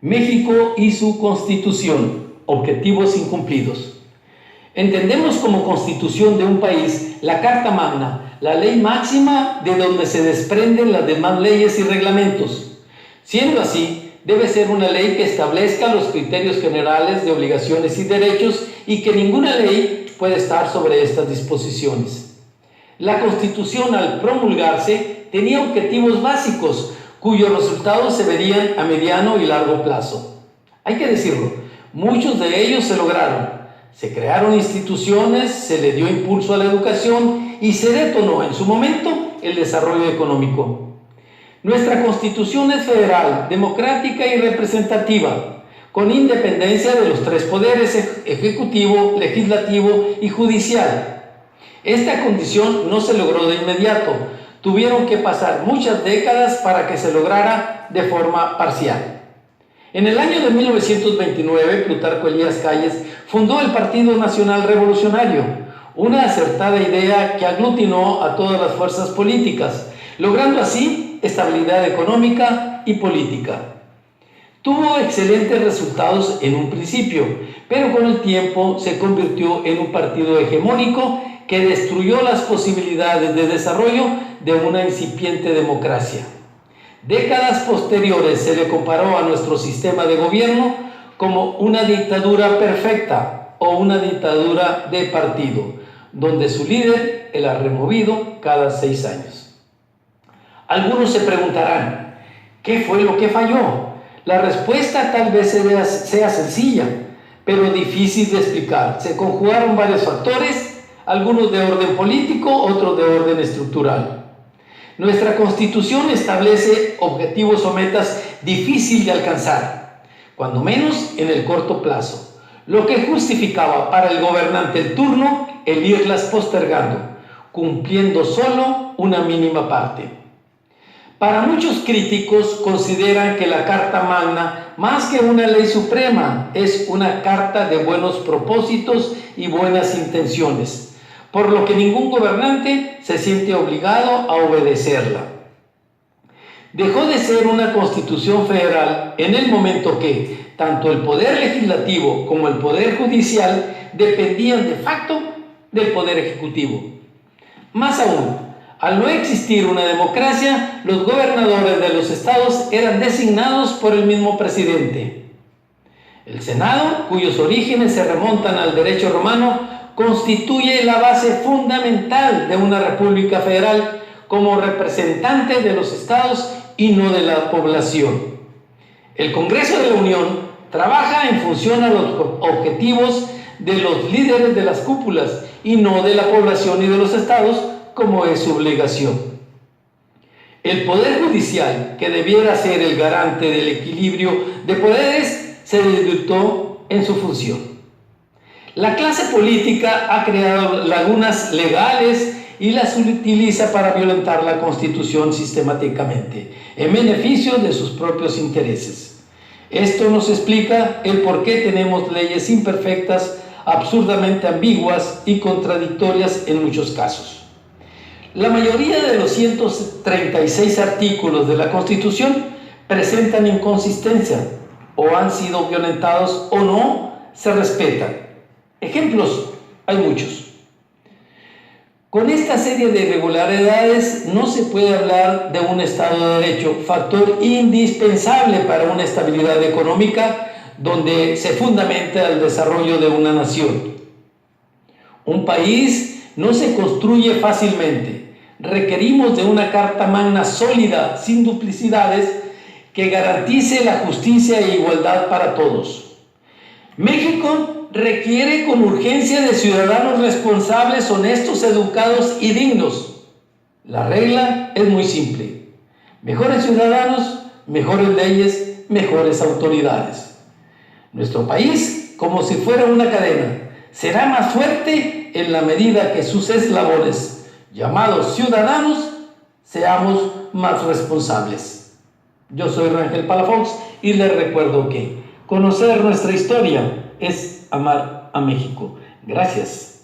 México y su Constitución, objetivos incumplidos. Entendemos como constitución de un país la Carta Magna, la ley máxima de donde se desprenden las demás leyes y reglamentos. Siendo así, debe ser una ley que establezca los criterios generales de obligaciones y derechos y que ninguna ley puede estar sobre estas disposiciones. La Constitución, al promulgarse, tenía objetivos básicos cuyos resultados se verían a mediano y largo plazo. Hay que decirlo, muchos de ellos se lograron. Se crearon instituciones, se le dio impulso a la educación y se detonó en su momento el desarrollo económico. Nuestra Constitución es federal, democrática y representativa, con independencia de los tres poderes: ejecutivo, legislativo y judicial. Esta condición no se logró de inmediato. Tuvieron que pasar muchas décadas para que se lograra de forma parcial. En el año de 1929, Plutarco Elías Calles fundó el Partido Nacional Revolucionario, una acertada idea que aglutinó a todas las fuerzas políticas, logrando así estabilidad económica y política. Tuvo excelentes resultados en un principio, pero con el tiempo se convirtió en un partido hegemónico que destruyó las posibilidades de desarrollo de una incipiente democracia. Décadas posteriores se le comparó a nuestro sistema de gobierno como una dictadura perfecta o una dictadura de partido, donde su líder era removido cada 6 años. Algunos se preguntarán, ¿qué fue lo que falló? La respuesta tal vez sea sencilla, pero difícil de explicar. Se conjugaron varios factores, algunos de orden político, otros de orden estructural. Nuestra Constitución establece objetivos o metas difíciles de alcanzar, cuando menos en el corto plazo, lo que justificaba para el gobernante en turno el irlas postergando, cumpliendo solo una mínima parte. Para muchos críticos consideran que la Carta Magna, más que una ley suprema, es una carta de buenos propósitos y buenas intenciones, por lo que ningún gobernante se siente obligado a obedecerla. Dejó de ser una constitución federal en el momento que tanto el poder legislativo como el poder judicial dependían de facto del poder ejecutivo. Más aún, al no existir una democracia, los gobernadores de los estados eran designados por el mismo presidente. El Senado, cuyos orígenes se remontan al derecho romano, constituye la base fundamental de una república federal como representante de los estados y no de la población. El Congreso de la Unión trabaja en función a los objetivos de los líderes de las cúpulas y no de la población y de los estados, como es su obligación. El Poder Judicial, que debiera ser el garante del equilibrio de poderes, se desvirtuó en su función. La clase política ha creado lagunas legales y las utiliza para violentar la Constitución sistemáticamente, en beneficio de sus propios intereses. Esto nos explica el por qué tenemos leyes imperfectas, absurdamente ambiguas y contradictorias en muchos casos. La mayoría de los 136 artículos de la Constitución presentan inconsistencia, o han sido violentados o no se respetan. Ejemplos hay muchos. Con esta serie de irregularidades no se puede hablar de un Estado de Derecho, factor indispensable para una estabilidad económica donde se fundamenta el desarrollo de una nación. Un país no se construye fácilmente. Requerimos de una Carta Magna sólida, sin duplicidades, que garantice la justicia e igualdad para todos. México requiere con urgencia de ciudadanos responsables, honestos, educados y dignos. La regla es muy simple: mejores ciudadanos, mejores leyes, mejores autoridades. Nuestro país, como si fuera una cadena, será más fuerte en la medida que sus eslabones, llamados ciudadanos, seamos más responsables. Yo soy Rangel Palafox y les recuerdo que conocer nuestra historia es amar a México. Gracias.